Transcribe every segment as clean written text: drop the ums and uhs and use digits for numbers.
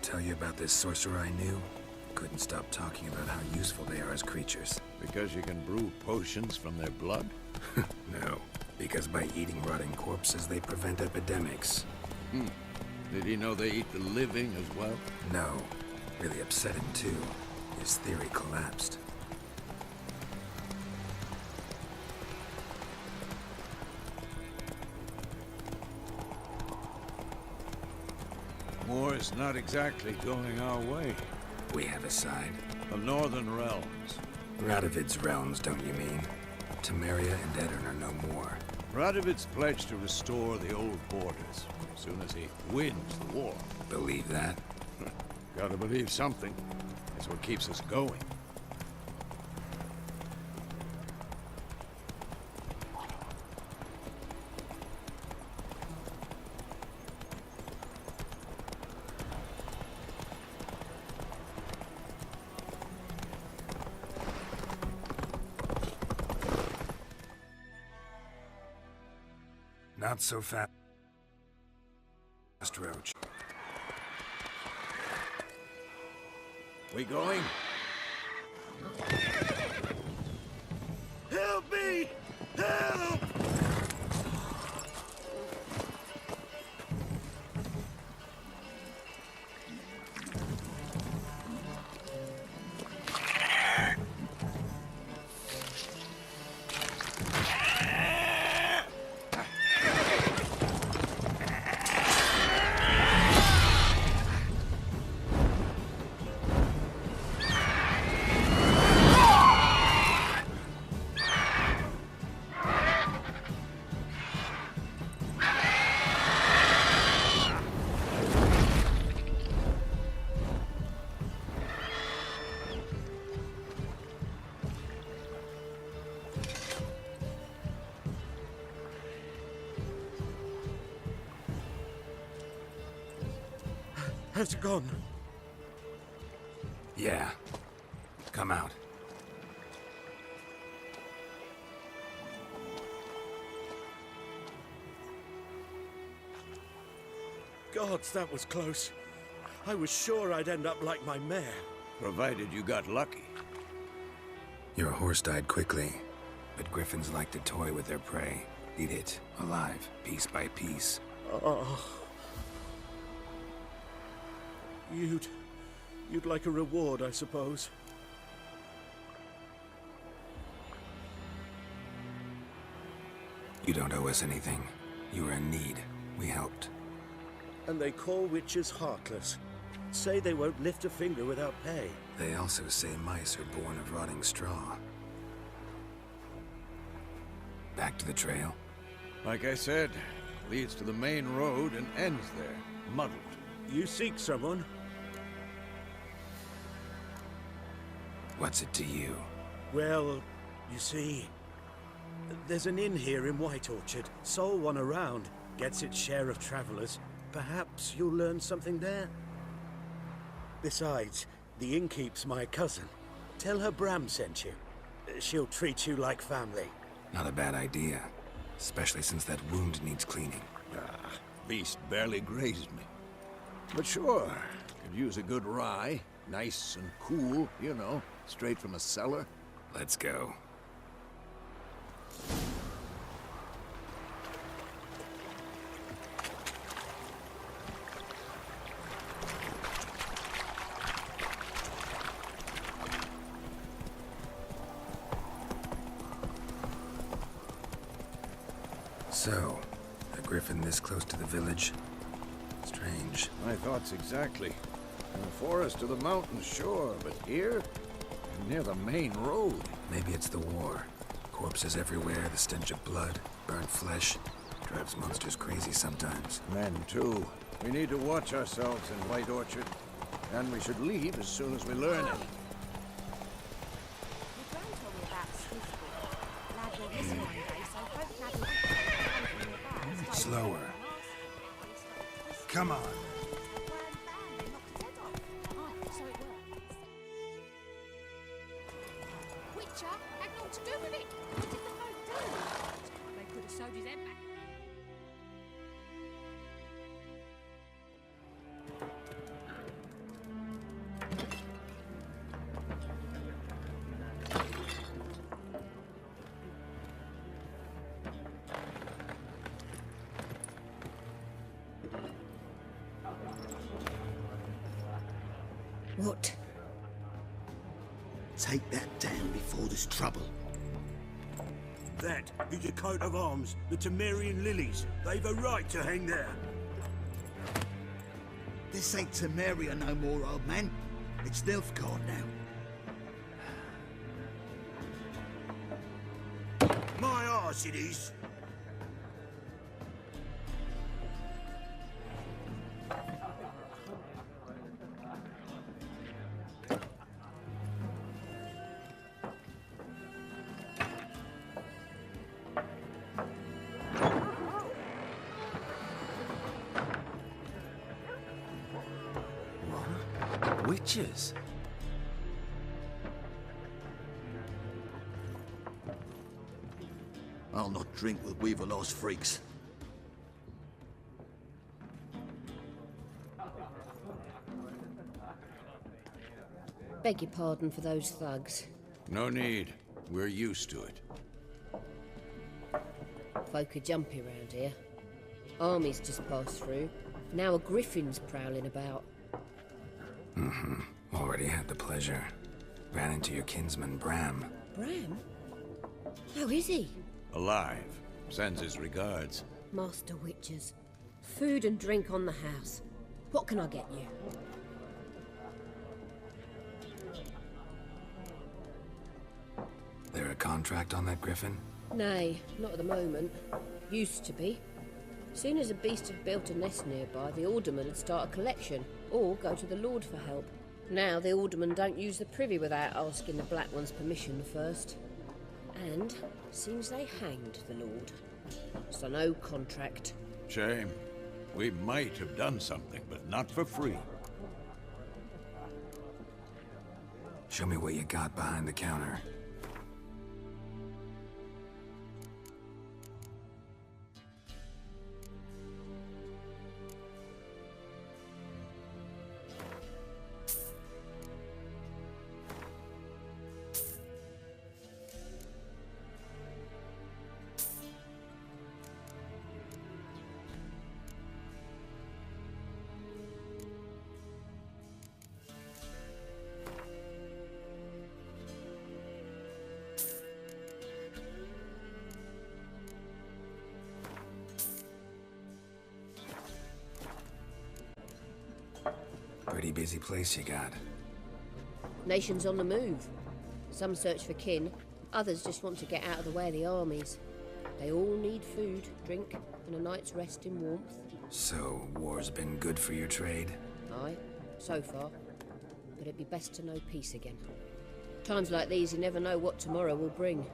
tell you about this sorcerer I knew? Couldn't stop talking about how useful they are as creatures. Because you can brew potions from their blood? No, because by eating rotting corpses, they prevent epidemics. Did he know they eat the living as well? No. Really upset him, too. His theory collapsed. War's not exactly going our way. We have a side. The Northern Realms. Radovid's realms, don't you mean? Temeria and Edirn are no more. Radovid's pledged to restore the old borders as soon as he wins the war. Believe that? Gotta believe something. That's what keeps us going. Not so fast, Roach. We going? Help me! Help! Has it gone? Yeah. Come out. Gods, that was close. I was sure I'd end up like my mare. Provided you got lucky. Your horse died quickly, but griffins like to toy with their prey. Eat it, alive, piece by piece. Oh. You'd like a reward, I suppose. You don't owe us anything. You were in need. We helped. And they call witches heartless. Say they won't lift a finger without pay. They also say mice are born of rotting straw. Back to the trail? Like I said, leads to the main road and ends there, muddled. You seek someone? What's it to you? Well, you see, there's an inn here in White Orchard. Sole one around. Gets its share of travelers. Perhaps you'll learn something there? Besides, the innkeep's my cousin. Tell her Bram sent you. She'll treat you like family. Not a bad idea. Especially since that wound needs cleaning. Beast barely grazed me. But sure, could use a good rye. Nice and cool, you know, straight from a cellar. Let's go. So, a griffin this close to the village? Strange. My thoughts exactly. In the forest or the mountains, sure, but here? Near the main road. Maybe it's the war. Corpses everywhere, the stench of blood, burnt flesh. Drives monsters crazy sometimes. Men, too. We need to watch ourselves in White Orchard. And we should leave as soon as we learn it. Slower. Come on. Witcher had naught to do with it. What did the folk do? They could have sewed his head back. Take that down before there's trouble. That is a coat of arms, the Temerian lilies. They've a right to hang there. This ain't Temeria no more, old man. It's Nilfgaard now. My arse it is. Witches? I'll not drink with Weaverlaw's freaks. Beg your pardon for those thugs. No need. We're used to it. Folk are jumpy round here. Armies just passed through. Now a griffin's prowling about. Already had the pleasure. Ran into your kinsman, Bram. Bram? How is he? Alive. Sends his regards. Master Witches. Food and drink on the house. What can I get you? There a contract on that griffin? Nay, not at the moment. Used to be. Soon as a beast had built a nest nearby, the alderman would start a collection, or go to the Lord for help. Now the aldermen don't use the privy without asking the Black One's permission first. And seems they hanged the Lord. So no contract. Shame. We might have done something, but not for free. Show me what you got behind the counter. Pretty busy place you got. Nations on the move. Some search for kin, others just want to get out of the way of the armies. They all need food, drink, and a night's rest in warmth. So, war's been good for your trade? Aye, so far. But it'd be best to know peace again. Times like these, you never know what tomorrow will bring.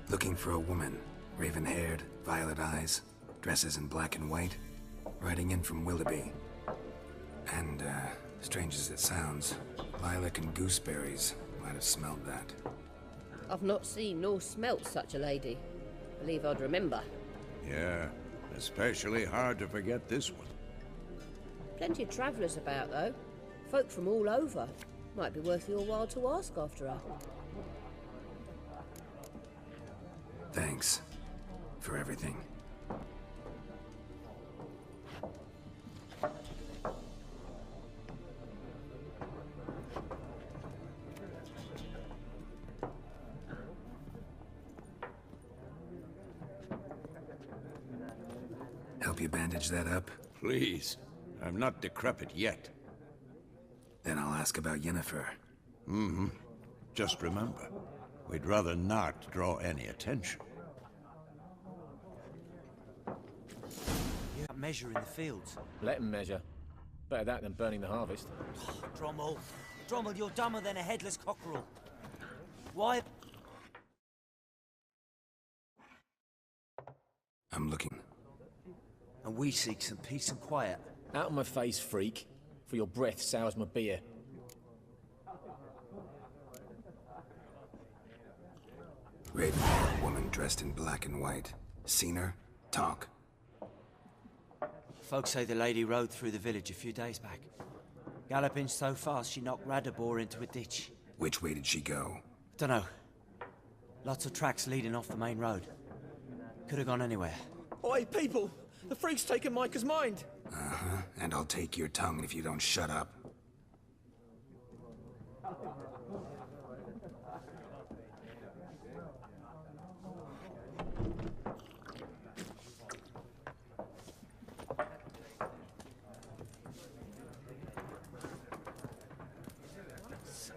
Looking for a woman. Raven-haired, violet eyes, dresses in black and white. Riding in from Willoughby. And, strange as it sounds, lilac and gooseberries might have smelled that. I've not seen nor smelt such a lady. Believe I'd remember. Yeah, especially hard to forget this one. Plenty of travellers about, though. Folk from all over. Might be worth your while to ask after her. Thanks. For everything. Help you bandage that up? Please. I'm not decrepit yet. Then I'll ask about Yennefer. Just remember, we'd rather not draw any attention. Measure in the fields. Let them measure. Better that than burning the harvest. Drommel. Drommel, you're dumber than a headless cockerel. Why? I'm looking. And we seek some peace and quiet. Out of my face, freak. For your breath sours my beer. Raven-haired woman dressed in black and white. Seen her? Talk. Folks say the lady rode through the village a few days back. Galloping so fast she knocked Radabor into a ditch. Which way did she go? Dunno. Lots of tracks leading off the main road. Could have gone anywhere. Oi, people! The freak's taken Micah's mind! And I'll take your tongue if you don't shut up.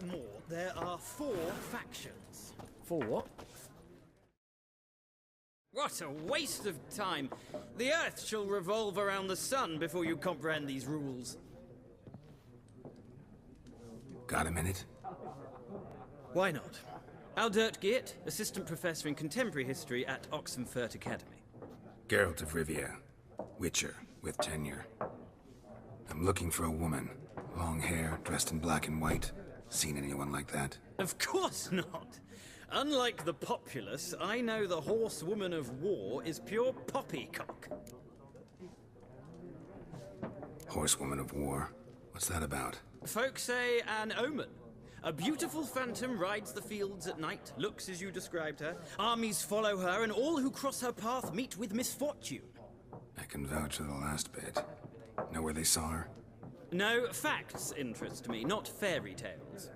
More. There are 4 factions. For what? What a waste of time! The Earth shall revolve around the sun before you comprehend these rules. Got a minute? Why not? Aldert Geert, Assistant Professor in Contemporary History at Oxenfurt Academy. Geralt of Rivia. Witcher, with tenure. I'm looking for a woman. Long hair, dressed in black and white. Seen anyone like that? Of course not! Unlike the populace, I know the horsewoman of war is pure poppycock. Horsewoman of war? What's that about? Folk say an omen. A beautiful phantom rides the fields at night, looks as you described her. Armies follow her, and all who cross her path meet with misfortune. I can vouch for the last bit. Know where they saw her? No, facts interest me, not fairy tales.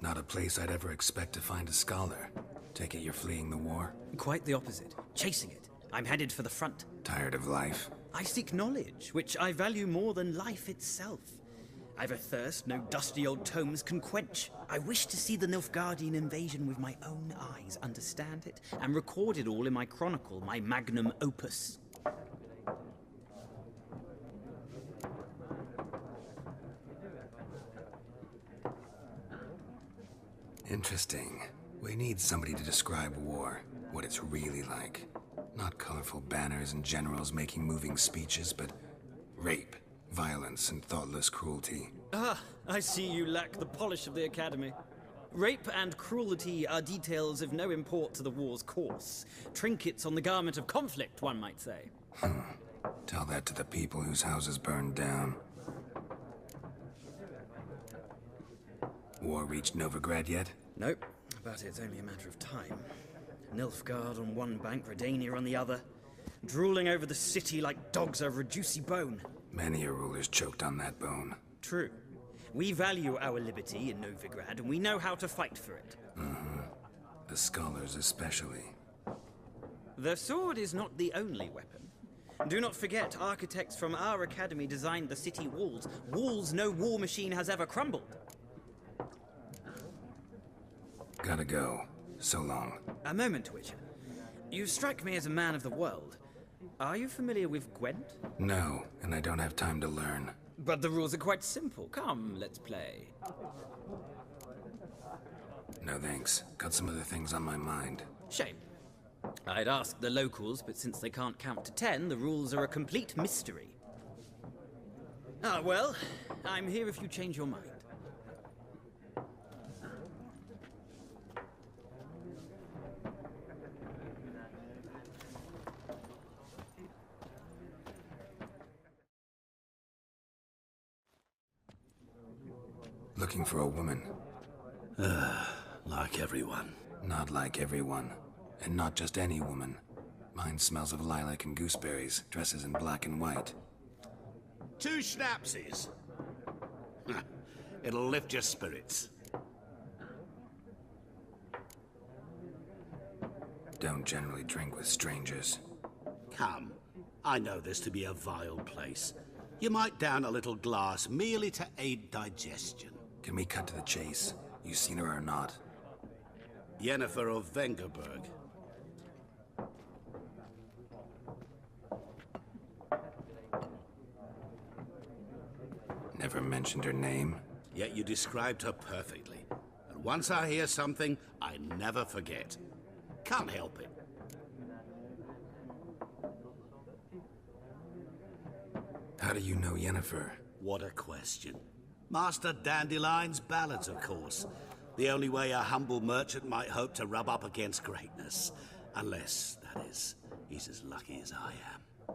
Not a place I'd ever expect to find a scholar. Take it you're fleeing the war? Quite the opposite. Chasing it. I'm headed for the front. Tired of life? I seek knowledge, which I value more than life itself. I've a thirst no dusty old tomes can quench. I wish to see the Nilfgaardian invasion with my own eyes, understand it, and record it all in my chronicle, my magnum opus. Interesting. We need somebody to describe war, what it's really like. Not colorful banners and generals making moving speeches, but rape, violence, and thoughtless cruelty. Ah, I see you lack the polish of the Academy. Rape and cruelty are details of no import to the war's course. Trinkets on the garment of conflict, one might say. Tell that to the people whose houses burned down. War reached Novigrad yet? Nope, but it's only a matter of time. Nilfgaard on one bank, Redania on the other. Drooling over the city like dogs over a juicy bone. Many a ruler's choked on that bone. True. We value our liberty in Novigrad, and we know how to fight for it. The scholars especially. The sword is not the only weapon. Do not forget, architects from our academy designed the city walls. Walls no war machine has ever crumbled. Gotta go. So long. A moment, Witcher. You strike me as a man of the world. Are you familiar with Gwent? No, and I don't have time to learn. But the rules are quite simple. Come, let's play. No thanks. Got some other things on my mind. Shame. I'd ask the locals, but since they can't count to 10, the rules are a complete mystery. Ah, well, I'm here if you change your mind. Looking for a woman. Like everyone. Not like everyone. And not just any woman. Mine smells of lilac and gooseberries, dresses in black and white. 2 schnapsies. It'll lift your spirits. Don't generally drink with strangers. Come. I know this to be a vile place. You might down a little glass merely to aid digestion. Can we cut to the chase? You seen her or not? Yennefer of Vengerberg. Never mentioned her name. Yet you described her perfectly. And once I hear something, I never forget. Can't help it. How do you know Yennefer? What a question. Master Dandelion's ballads, of course. The only way a humble merchant might hope to rub up against greatness. Unless, that is, he's as lucky as I am.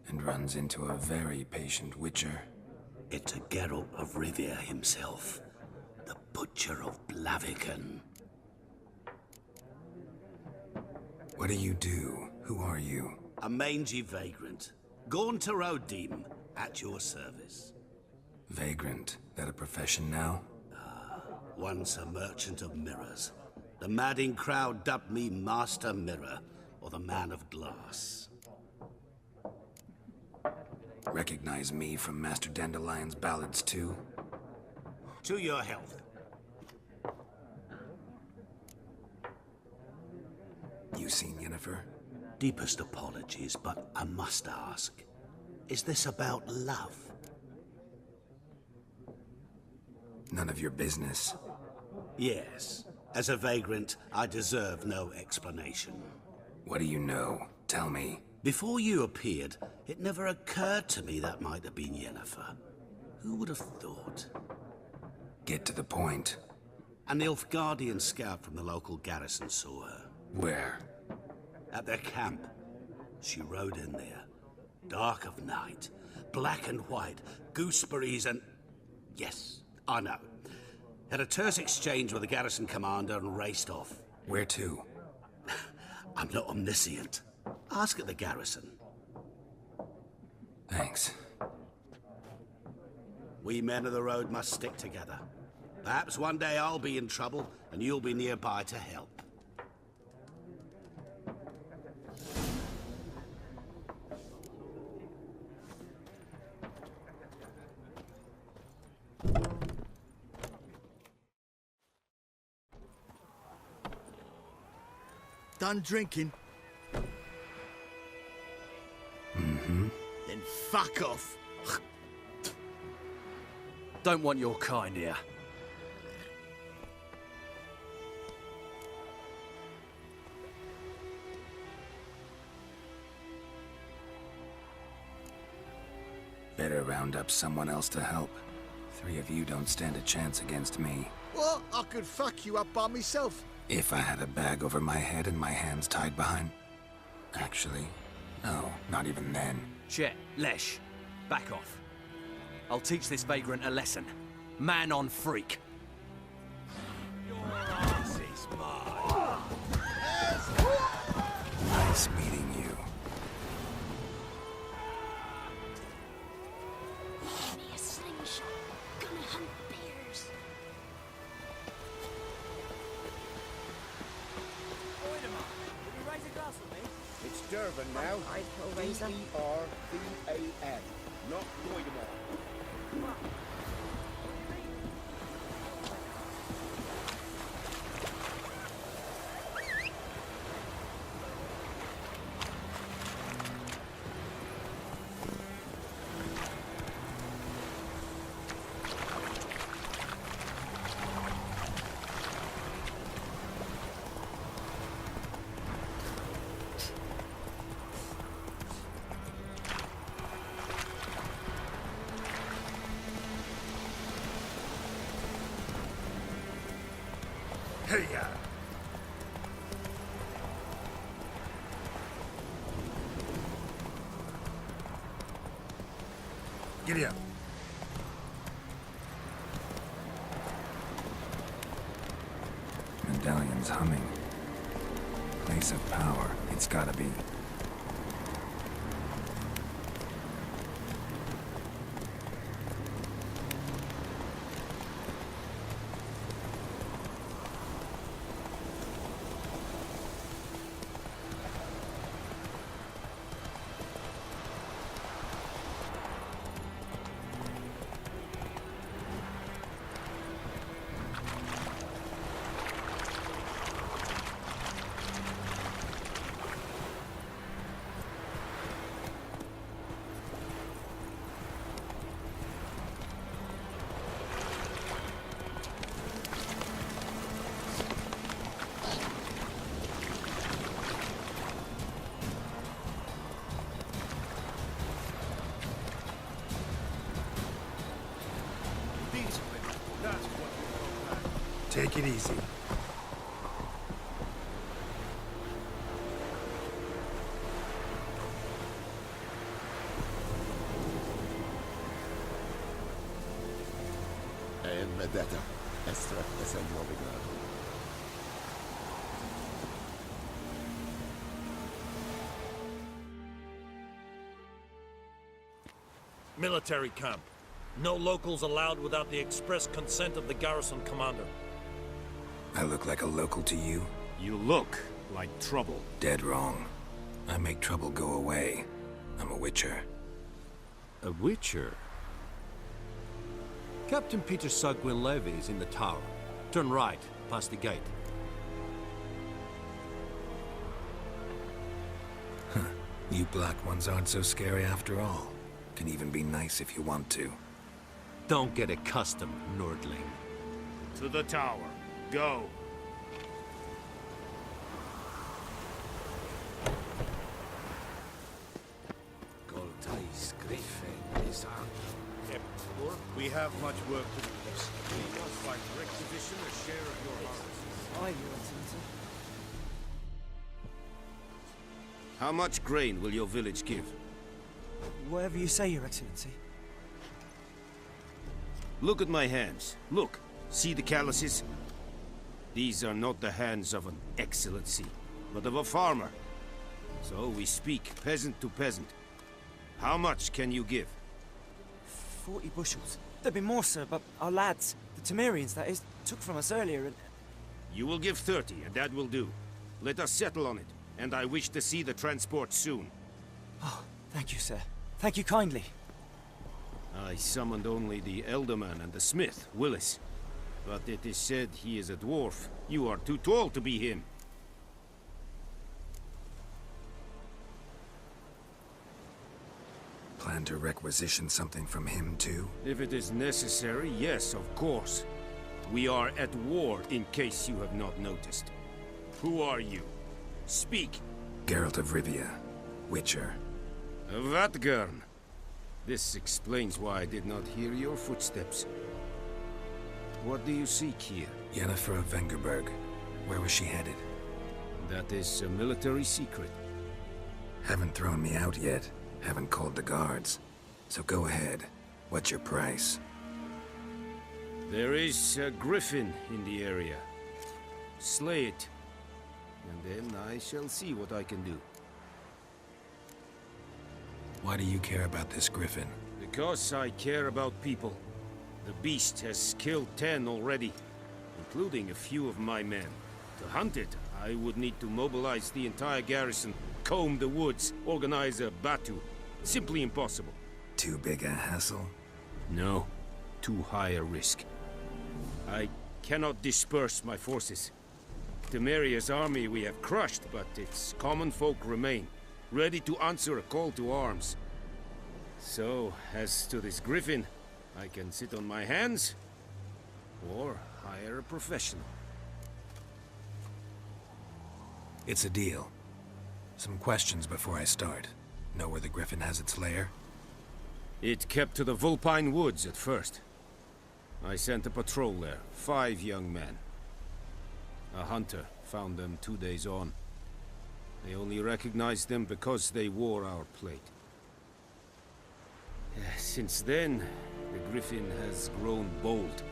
And runs into a very patient witcher. It's a Geralt of Rivia himself. The Butcher of Blaviken. What do you do? Who are you? A mangy vagrant. Gone to Rodim, at your service. Vagrant. That a profession now? Once a merchant of mirrors. The madding crowd dubbed me Master Mirror, or the Man of Glass. Recognize me from Master Dandelion's ballads too? To your health. You seen Yennefer? Deepest apologies, but I must ask. Is this about love? None of your business. Yes. As a vagrant, I deserve no explanation. What do you know? Tell me. Before you appeared, it never occurred to me that might have been Yennefer. Who would have thought? Get to the point. An Nilfgaardian scout from the local garrison saw her. Where? At their camp. She rode in there. Dark of night. Black and white. Gooseberries and... Yes, I know. Had a terse exchange with the garrison commander and raced off. Where to? I'm not omniscient. Ask at the garrison. Thanks. We men of the road must stick together. Perhaps one day I'll be in trouble and you'll be nearby to help. Done drinking? Mm-hmm. Then fuck off. Don't want your kind here. Better round up someone else to help. 3 of you don't stand a chance against me. What? I could fuck you up by myself. If I had a bag over my head and my hands tied behind... Actually, no, not even then. Chet, Lesh, back off. I'll teach this vagrant a lesson. Man on freak. Nice meeting you. Give me a slingshot. Gonna hunt bears. It's Durban now. D-E-R-V-A-N, not Loidemar. Hey-ya! Giddy up. Medallion's humming. Place of power. It's gotta be. Take it easy. Vendetta. Estra es el novigrado. Military camp. No locals allowed without the express consent of the garrison commander. I look like a local to you? You look like trouble. Dead wrong. I make trouble go away. I'm a witcher. A witcher? Captain Peter Sugwin Levy is in the tower. Turn right, past the gate. Huh. You black ones aren't so scary after all. Can even be nice if you want to. Don't get accustomed, Nordling. To the tower. Go. We have much work to do. We must find requisition a share of your harvest. Aye, Your Excellency. How much grain will your village give? Whatever you say, Your Excellency. Look at my hands. Look. See the calluses? These are not the hands of an excellency, but of a farmer. So we speak peasant to peasant. How much can you give? 40 bushels. There'd be more, sir, but our lads, the Temerians, that is, took from us earlier and... You will give 30, and that will do. Let us settle on it, and I wish to see the transport soon. Oh, thank you, sir. Thank you kindly. I summoned only the Elderman and the smith, Willis. But it is said he is a dwarf. You are too tall to be him. Plan to requisition something from him, too? If it is necessary, yes, of course. We are at war, in case you have not noticed. Who are you? Speak! Geralt of Rivia, Witcher. Vatgern. This explains why I did not hear your footsteps. What do you seek here? Yennefer of Vengerberg. Where was she headed? That is a military secret. Haven't thrown me out yet. Haven't called the guards. So go ahead. What's your price? There is a griffin in the area. Slay it. And then I shall see what I can do. Why do you care about this griffin? Because I care about people. The beast has killed 10 already, including a few of my men. To hunt it, I would need to mobilize the entire garrison, comb the woods, organize a batu. Simply impossible. Too big a hassle? No. Too high a risk. I cannot disperse my forces. Temeria's army we have crushed, but its common folk remain, ready to answer a call to arms. So, as to this griffin, I can sit on my hands, or hire a professional. It's a deal. Some questions before I start. Know where the griffin has its lair? It kept to the Vulpine Woods at first. I sent a patrol there, 5 young men. A hunter found them 2 days on. They only recognized them because they wore our plate. Since then, the griffin has grown bold.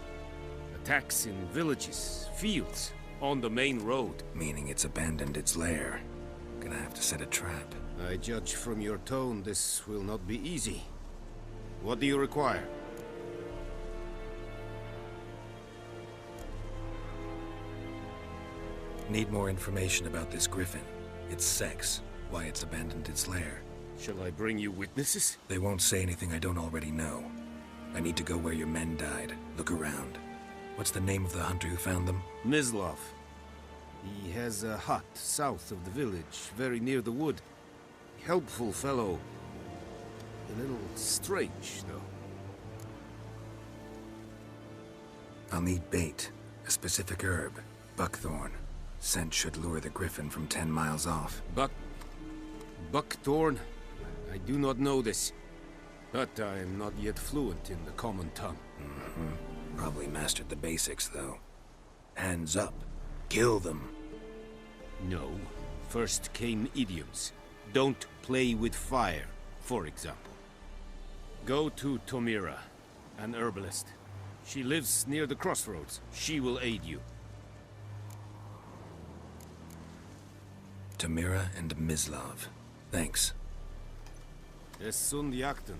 Attacks in villages, fields, on the main road. Meaning it's abandoned its lair. Gonna have to set a trap. I judge from your tone this will not be easy. What do you require? Need more information about this griffin. Its sex, why it's abandoned its lair. Shall I bring you witnesses? They won't say anything I don't already know. I need to go where your men died. Look around. What's the name of the hunter who found them? Mislav. He has a hut south of the village, very near the wood. Helpful fellow. A little strange, though. I'll need bait. A specific herb. Buckthorn. Scent should lure the griffin from 10 miles off. Buckthorn? I do not know this. But I am not yet fluent in the common tongue. Probably mastered the basics, though. Hands up. Kill them. No. First came idioms. Don't play with fire, for example. Go to Tomira, an herbalist. She lives near the crossroads. She will aid you. Tomira and Mislav. Thanks. Es sund jakten.